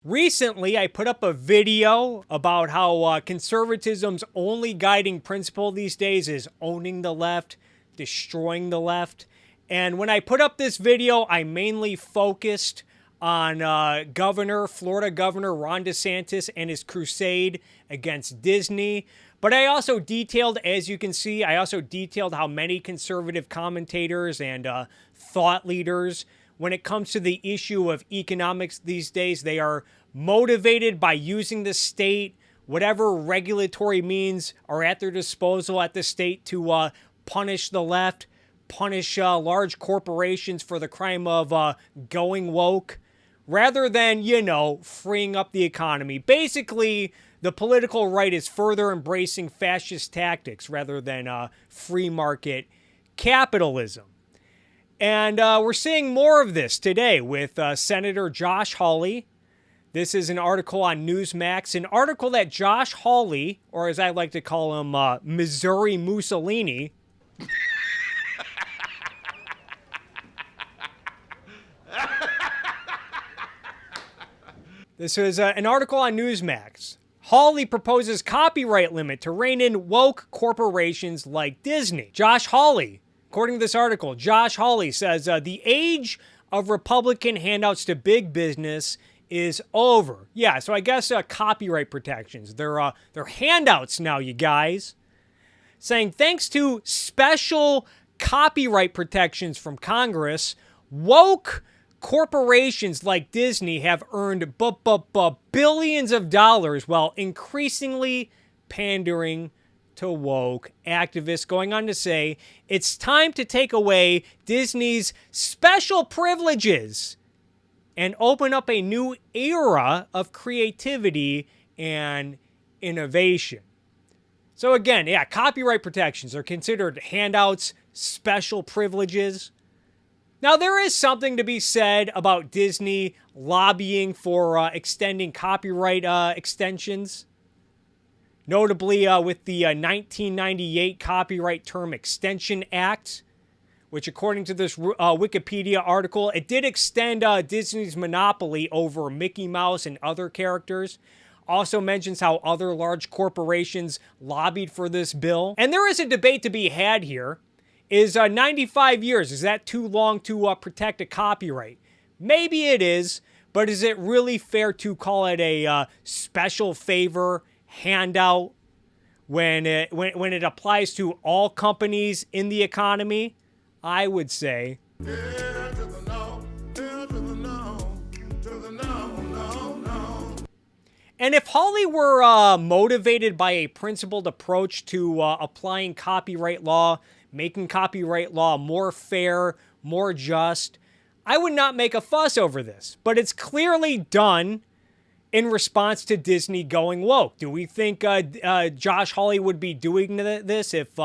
Recently, I put up a video about how conservatism's only guiding principle these days is owning the left, destroying the left. And when I put up this video, I mainly focused on Florida Governor Ron DeSantis and his crusade against Disney. But I also detailed, as you can see, how many conservative commentators and thought leaders, when it comes to the issue of economics these days, they are motivated by using the state, whatever regulatory means are at their disposal at the state to punish the left, punish large corporations for the crime of going woke, rather than, freeing up the economy. Basically, the political right is further embracing fascist tactics rather than free market capitalism. And we're seeing more of this today with Senator Josh Hawley. This is an article on Newsmax, an article that Josh Hawley, or as I like to call him, Missouri Mussolini, this is an article on Newsmax. Hawley proposes copyright limit to rein in woke corporations like Disney. Josh Hawley, according to this article, Josh Hawley says the age of Republican handouts to big business is over. Yeah, so I guess copyright protections. They're handouts now, you guys. Saying thanks to special copyright protections from Congress, woke corporations like Disney have earned billions of dollars while increasingly pandering to woke activists, going on to say it's time to take away Disney's special privileges and open up a new era of creativity and innovation. So again, yeah, copyright protections are considered handouts, special privileges. Now, there is something to be said about Disney lobbying for extending copyright extensions. Notably with the 1998 Copyright Term Extension Act, which according to this Wikipedia article, it did extend Disney's monopoly over Mickey Mouse and other characters. Also mentions how other large corporations lobbied for this bill. And there is a debate to be had here. Is 95 years, is that too long to protect a copyright? Maybe it is, but is it really fair to call it a special favor handout when it applies to all companies in the economy? I would say. And if Hawley were motivated by a principled approach to applying copyright law, making copyright law more fair, more just, I would not make a fuss over this. But it's clearly done in response to Disney going woke. Do we think Josh Hawley would be doing this if,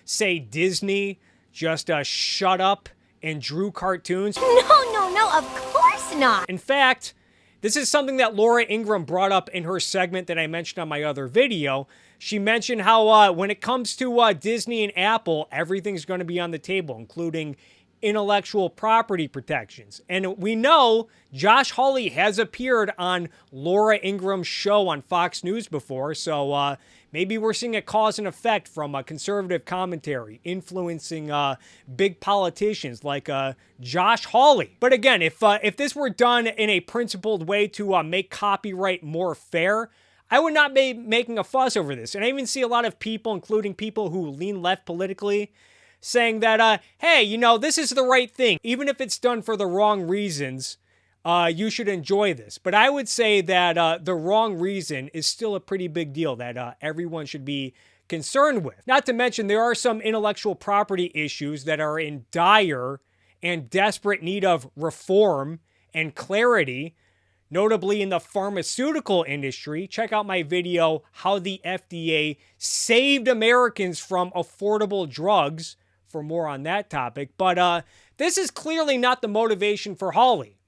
say, Disney just shut up and drew cartoons? No, of course not. In fact, this is something that Laura Ingraham brought up in her segment that I mentioned on my other video. She mentioned how when it comes to Disney and Apple, everything's going to be on the table, including intellectual property protections. And we know Josh Hawley has appeared on Laura Ingraham's show on Fox News before, so maybe we're seeing a cause and effect from a conservative commentary influencing big politicians like Josh Hawley. But again, if this were done in a principled way to make copyright more fair, I would not be making a fuss over this. And I even see a lot of people, including people who lean left politically, saying that, hey, this is the right thing. Even if it's done for the wrong reasons, you should enjoy this. But I would say that the wrong reason is still a pretty big deal that everyone should be concerned with. Not to mention, there are some intellectual property issues that are in dire and desperate need of reform and clarity, notably in the pharmaceutical industry. Check out my video, How the FDA Saved Americans from Affordable Drugs, for more on that topic. But this is clearly not the motivation for Hawley.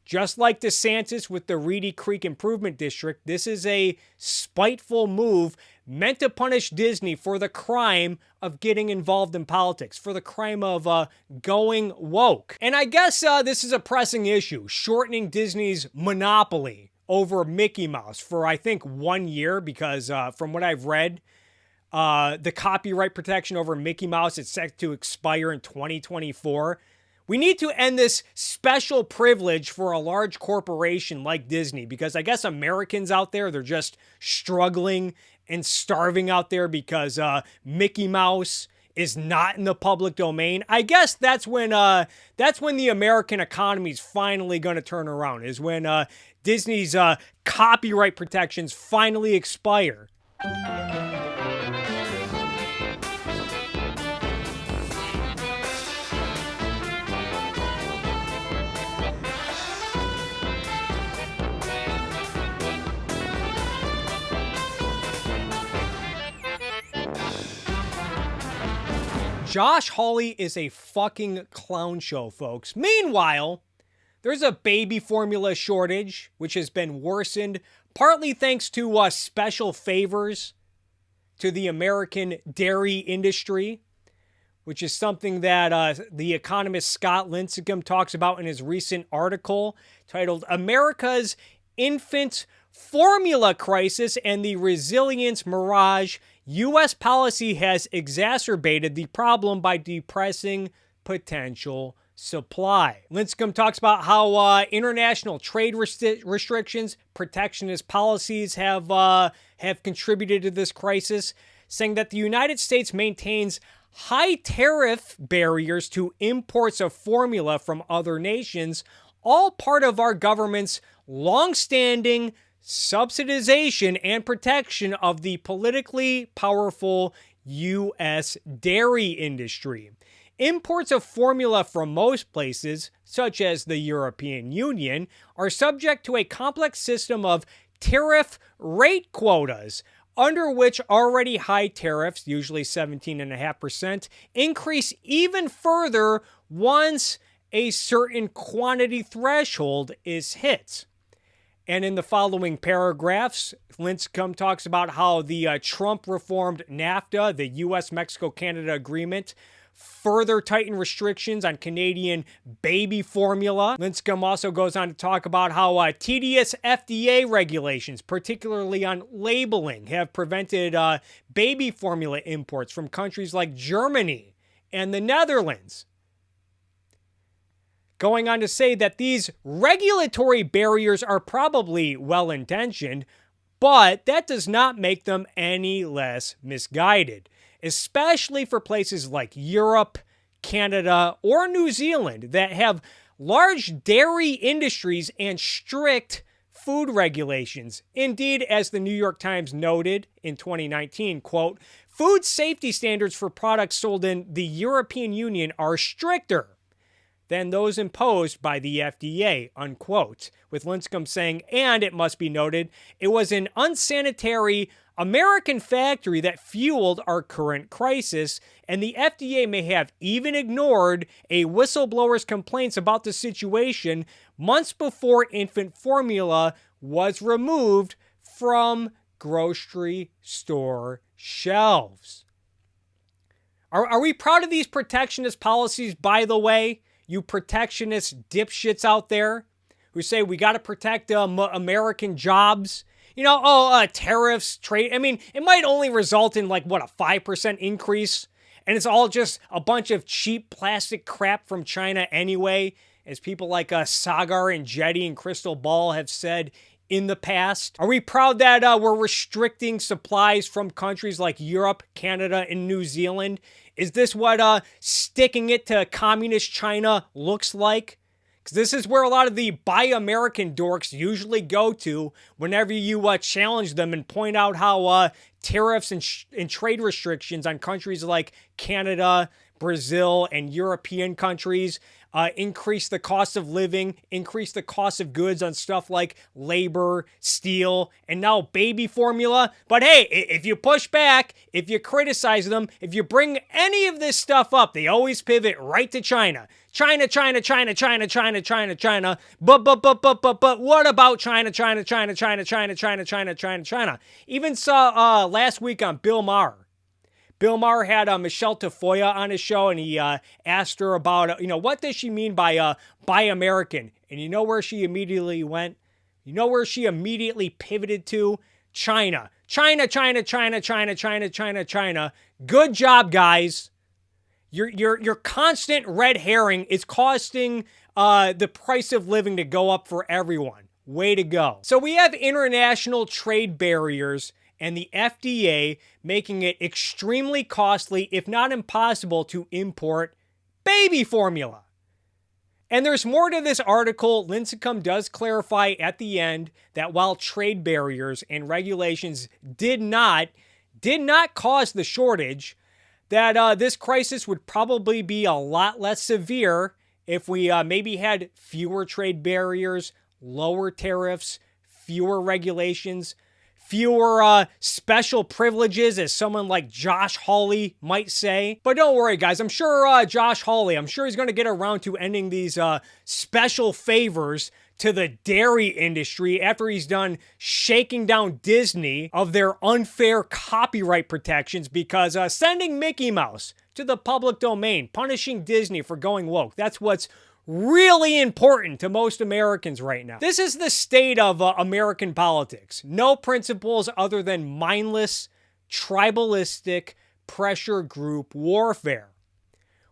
Just like DeSantis with the Reedy Creek Improvement District, this is a spiteful move meant to punish Disney for the crime of getting involved in politics, for the crime of going woke. And I guess this is a pressing issue, shortening Disney's monopoly over Mickey Mouse for, I think, 1 year, because from what I've read, the copyright protection over Mickey Mouse is set to expire in 2024. We need to end this special privilege for a large corporation like Disney, because I guess Americans out there, they're just struggling and starving out there because Mickey Mouse is not in the public domain. I guess that's when the American economy is finally going to turn around, is when Disney's copyright protections finally expire. Josh Hawley is a fucking clown show, folks. Meanwhile, there's a baby formula shortage, which has been worsened, partly thanks to special favors to the American dairy industry, which is something that the economist Scott Lincicome talks about in his recent article titled America's Infant Formula Crisis and the Resilience Mirage. U.S. policy has exacerbated the problem by depressing potential supply. Lincicome talks about how international trade restrictions, protectionist policies have contributed to this crisis, saying that the United States maintains high tariff barriers to imports of formula from other nations, all part of our government's long-standing subsidization and protection of the politically powerful U.S. dairy industry. Imports of formula from most places, such as the European Union, are subject to a complex system of tariff rate quotas, under which already high tariffs, usually 17.5%, increase even further once a certain quantity threshold is hit. And in the following paragraphs, Lincicome talks about how the Trump-reformed NAFTA, the U.S.-Mexico-Canada agreement, further tightened restrictions on Canadian baby formula. Lincicome also goes on to talk about how tedious FDA regulations, particularly on labeling, have prevented baby formula imports from countries like Germany and the Netherlands. Going on to say that these regulatory barriers are probably well-intentioned, but that does not make them any less misguided, especially for places like Europe, Canada, or New Zealand that have large dairy industries and strict food regulations. Indeed, as the New York Times noted in 2019, quote, food safety standards for products sold in the European Union are stricter than those imposed by the FDA, unquote. With Lincicome saying, and it must be noted, it was an unsanitary American factory that fueled our current crisis, and the FDA may have even ignored a whistleblower's complaints about the situation months before infant formula was removed from grocery store shelves. Are we proud of these protectionist policies, by the way? You protectionist dipshits out there who say we got to protect American jobs. You know, tariffs, trade. I mean, it might only result in like, what, a 5% increase? And it's all just a bunch of cheap plastic crap from China anyway, as people like Sagar and Jetty and Crystal Ball have said in the past. Are we proud that we're restricting supplies from countries like Europe, Canada, and New Zealand? Is this what sticking it to communist China looks like? Because this is where a lot of the Buy American dorks usually go to whenever you challenge them and point out how tariffs and trade restrictions on countries like Canada, Brazil, and European countries increase the cost of living, increase the cost of goods on stuff like labor, steel, and now baby formula. But hey, if you push back, if you criticize them, if you bring any of this stuff up, they always pivot right to China. China. But what about China? Even saw last week on Bill Maher. Bill Maher had Michelle Tafoya on his show, and he asked her about, what does she mean by Buy American? And you know where she immediately went? You know where she immediately pivoted to? China. China, China, China, China, China, China, China. Good job, guys. Your constant red herring is costing the price of living to go up for everyone. Way to go. So we have international trade barriers and the FDA making it extremely costly, if not impossible, to import baby formula. And there's more to this article. Lincecum does clarify at the end that while trade barriers and regulations did not cause the shortage, that this crisis would probably be a lot less severe if we maybe had fewer trade barriers, lower tariffs, fewer regulations, fewer special privileges, as someone like Josh Hawley might say. But don't worry, guys. I'm sure Josh Hawley, I'm sure he's going to get around to ending these special favors to the dairy industry after he's done shaking down Disney of their unfair copyright protections, because sending Mickey Mouse to the public domain, punishing Disney for going woke, that's what's really important to most Americans right now. This is the state of American politics. No principles other than mindless, tribalistic pressure group warfare.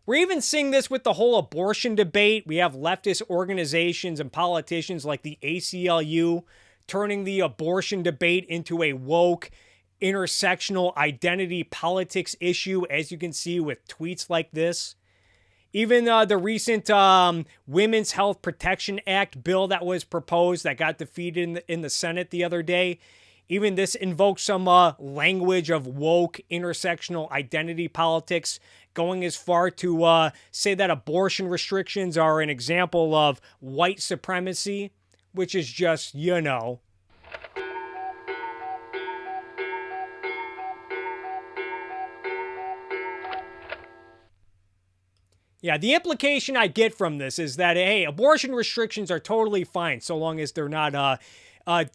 We're even seeing this with the whole abortion debate. We have leftist organizations and politicians like the ACLU turning the abortion debate into a woke, intersectional identity politics issue, as you can see with tweets like this. Even the recent Women's Health Protection Act bill that was proposed that got defeated in the Senate the other day, even this invokes some language of woke intersectional identity politics, going as far to say that abortion restrictions are an example of white supremacy, which is just, you know. Yeah, the implication I get from this is that, hey, abortion restrictions are totally fine so long as they're not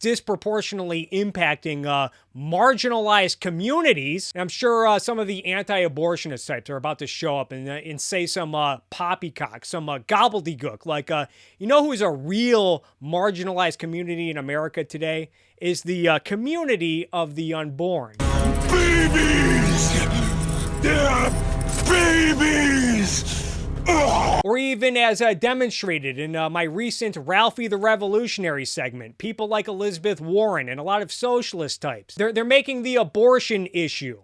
disproportionately impacting marginalized communities. And I'm sure some of the anti-abortionist types are about to show up and say some poppycock, some gobbledygook. Like, you know who's a real marginalized community in America today? Is the community of the unborn. Babies! They're babies! Or even as demonstrated in my recent Ralphie the Revolutionary segment, people like Elizabeth Warren and a lot of socialist types, they're making the abortion issue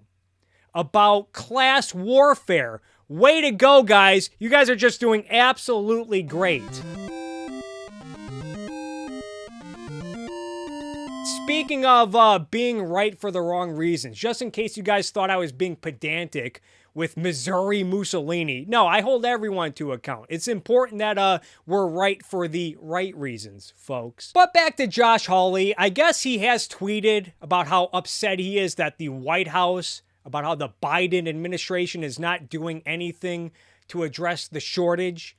about class warfare. Way to go, guys. You guys are just doing absolutely great. Speaking of being right for the wrong reasons, just in case you guys thought I was being pedantic with Missouri Mussolini. No, I hold everyone to account. It's important that we're right for the right reasons, folks. But back to Josh Hawley. I guess he has tweeted about how upset he is that the White House, about how the Biden administration is not doing anything to address the shortage.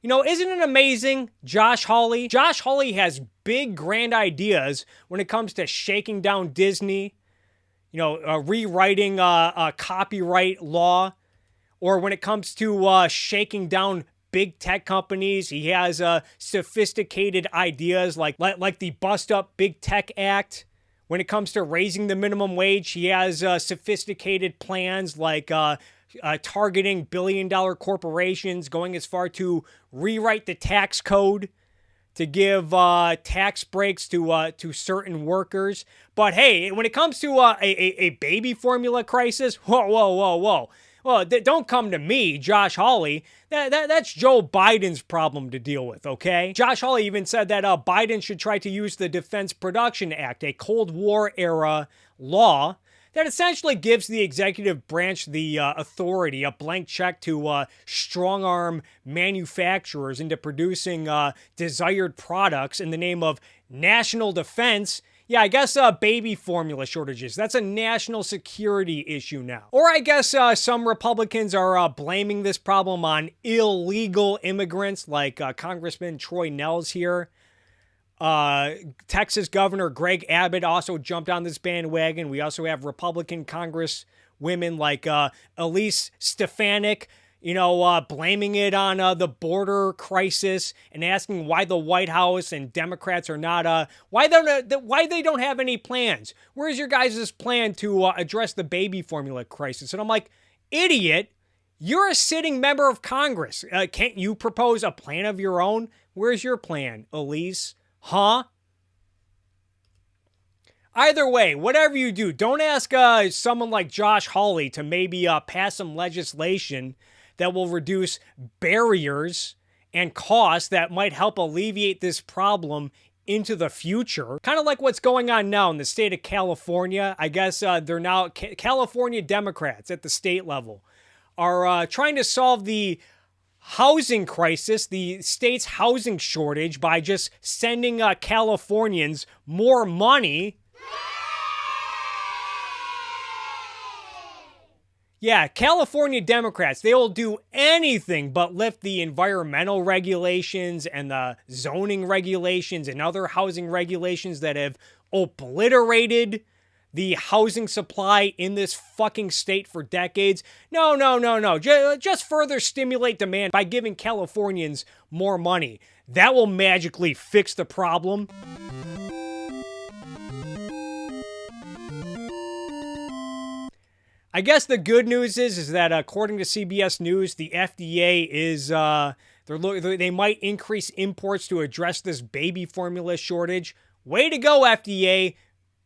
You know, isn't it amazing, Josh Hawley? Josh Hawley has big, grand ideas when it comes to shaking down Disney, you know, rewriting a copyright law, or when it comes to shaking down big tech companies. He has sophisticated ideas like the Bust Up Big Tech Act. When it comes to raising the minimum wage, he has sophisticated plans like targeting billion-dollar corporations, going as far to rewrite the tax code to give tax breaks to certain workers. But hey, when it comes to a baby formula crisis, whoa. Well, don't come to me, Josh Hawley. That's Joe Biden's problem to deal with, okay? Josh Hawley even said that Biden should try to use the Defense Production Act, a Cold War-era law that essentially gives the executive branch the authority, a blank check to strong-arm manufacturers into producing desired products in the name of national defense. Yeah, I guess baby formula shortages, that's a national security issue now. Or I guess some Republicans are blaming this problem on illegal immigrants like Congressman Troy Nehls here. Texas Governor Greg Abbott also jumped on this bandwagon. We also have Republican Congress women like Elise Stefanik, blaming it on the border crisis and asking why the White House and Democrats are not, why they don't have any plans. Where's your guys' plan to address the baby formula crisis? And I'm like, idiot, you're a sitting member of Congress. Can't you propose a plan of your own? Where's your plan, Elise? Huh? Either way, whatever you do, don't ask someone like Josh Hawley to maybe pass some legislation that will reduce barriers and costs that might help alleviate this problem into the future. Kind of like what's going on now in the state of California. I guess they're now California Democrats at the state level are trying to solve the housing crisis, the state's housing shortage, by just sending Californians more money. Yeah, California Democrats, they will do anything but lift the environmental regulations and the zoning regulations and other housing regulations that have obliterated the housing supply in this fucking state for decades. No. Just further stimulate demand by giving Californians more money. That will magically fix the problem. I guess the good news is that according to CBS News, the FDA is they might increase imports to address this baby formula shortage. Way to go, FDA.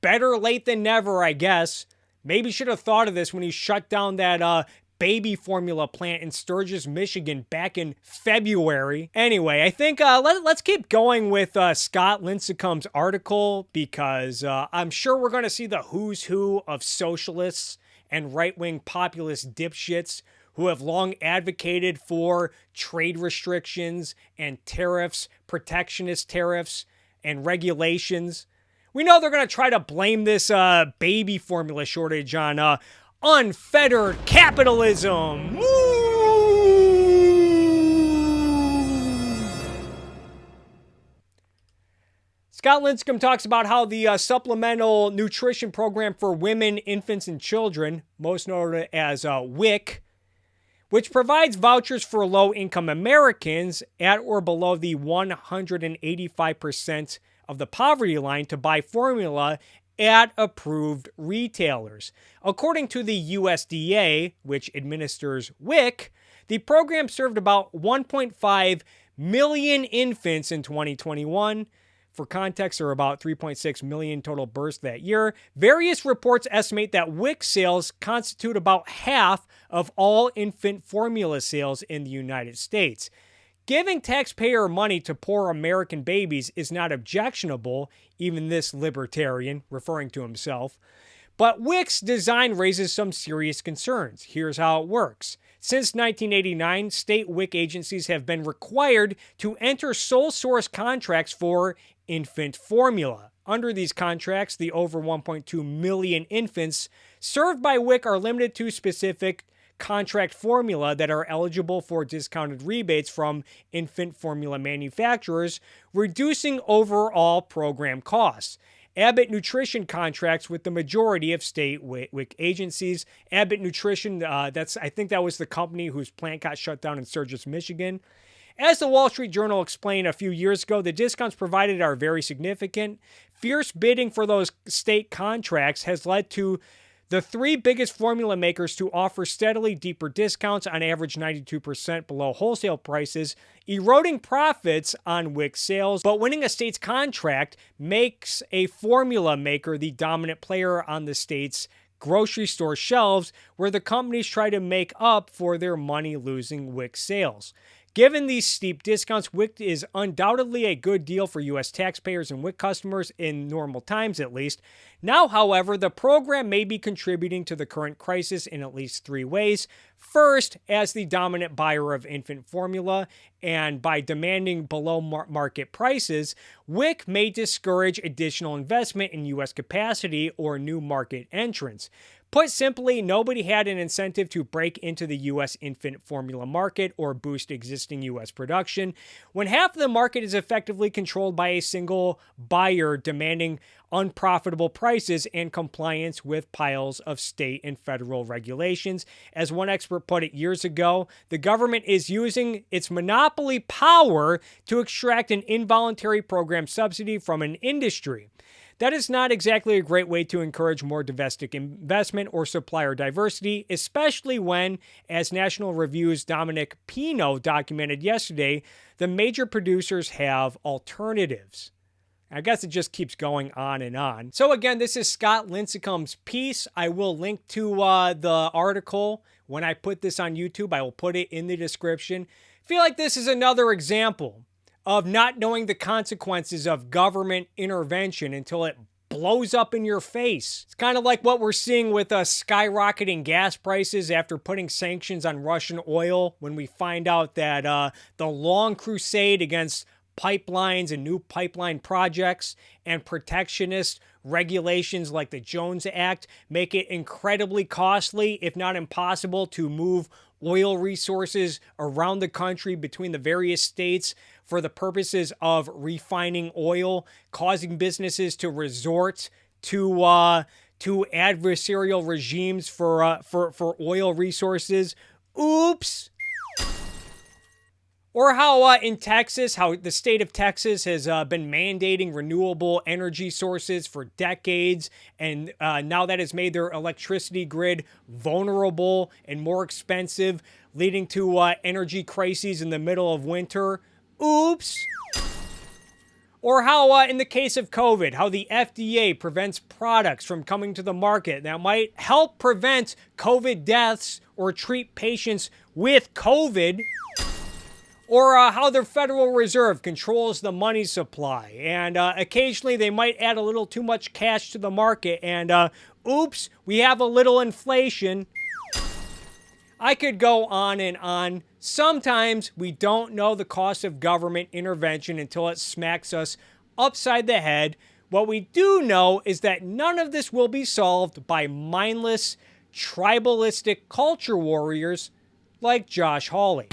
Better late than never, I guess. Maybe should have thought of this when he shut down that baby formula plant in Sturgis, Michigan back in February. Anyway, I think let's keep going with Scott Lincecum's article, because I'm sure we're going to see the who's who of socialists and right-wing populist dipshits who have long advocated for trade restrictions and tariffs, protectionist tariffs, and regulations. We know they're going to try to blame this baby formula shortage on unfettered capitalism. Woo! Scott Lincecum talks about how the Supplemental Nutrition Program for Women, Infants, and Children, most known as WIC, which provides vouchers for low-income Americans at or below the 185% of the poverty line to buy formula at approved retailers. According to the USDA, which administers WIC, the program served about 1.5 million infants in 2021. For context, there are about 3.6 million total births that year. Various reports estimate that WIC sales constitute about half of all infant formula sales in the United States. Giving taxpayer money to poor American babies is not objectionable, even this libertarian, referring to himself. But WIC's design raises some serious concerns. Here's how it works. Since 1989, state WIC agencies have been required to enter sole source contracts for infant formula. Under these contracts, the over 1.2 million infants served by WIC are limited to specific contract formula that are eligible for discounted rebates from infant formula manufacturers, reducing overall program costs. Abbott Nutrition contracts with the majority of state WIC agencies. Abbott Nutrition, I think that was the company whose plant got shut down in Sturgis, Michigan. As the Wall Street Journal explained a few years ago, the discounts provided are very significant. Fierce bidding for those state contracts has led to the three biggest formula makers to offer steadily deeper discounts, on average 92% below wholesale prices, eroding profits on WIC sales. But winning a state's contract makes a formula maker the dominant player on the state's grocery store shelves, where the companies try to make up for their money-losing WIC sales. Given these steep discounts, WIC is undoubtedly a good deal for U.S. taxpayers and WIC customers in normal times, at least. Now, however, the program may be contributing to the current crisis in at least three ways. First, as the dominant buyer of infant formula, and by demanding below market prices, WIC may discourage additional investment in U.S. capacity or new market entrants. Put simply, nobody had an incentive to break into the U.S. infant formula market or boost existing U.S. production, when half of the market is effectively controlled by a single buyer demanding unprofitable prices and compliance with piles of state and federal regulations. As one expert put it years ago, the government is using its monopoly power to extract an involuntary program subsidy from an industry. That is not exactly a great way to encourage more domestic investment or supplier diversity, especially when, as National Review's Dominic Pino documented yesterday, the major producers have alternatives. I guess it just keeps going on and on. So again, this is Scott Lincecum's piece. I will link to the article when I put this on YouTube. I will put it in the description. I feel like this is another example of not knowing the consequences of government intervention until it blows up in your face. It's kind of like what we're seeing with skyrocketing gas prices after putting sanctions on Russian oil, when we find out that the long crusade against pipelines and new pipeline projects and protectionist regulations like the Jones Act make it incredibly costly, if not impossible, to move oil resources around the country between the various states for the purposes of refining oil, causing businesses to resort to adversarial regimes for oil resources. Oops. Or how in Texas, how the state of Texas has been mandating renewable energy sources for decades, and now that has made their electricity grid vulnerable and more expensive, leading to energy crises in the middle of winter. Oops. Or how, in the case of COVID, how the FDA prevents products from coming to the market that might help prevent COVID deaths or treat patients with COVID. Or how the Federal Reserve controls the money supply, and occasionally they might add a little too much cash to the market, and oops, we have a little inflation. I could go on and on. Sometimes we don't know the cost of government intervention until it smacks us upside the head. What we do know is that none of this will be solved by mindless, tribalistic culture warriors like Josh Hawley.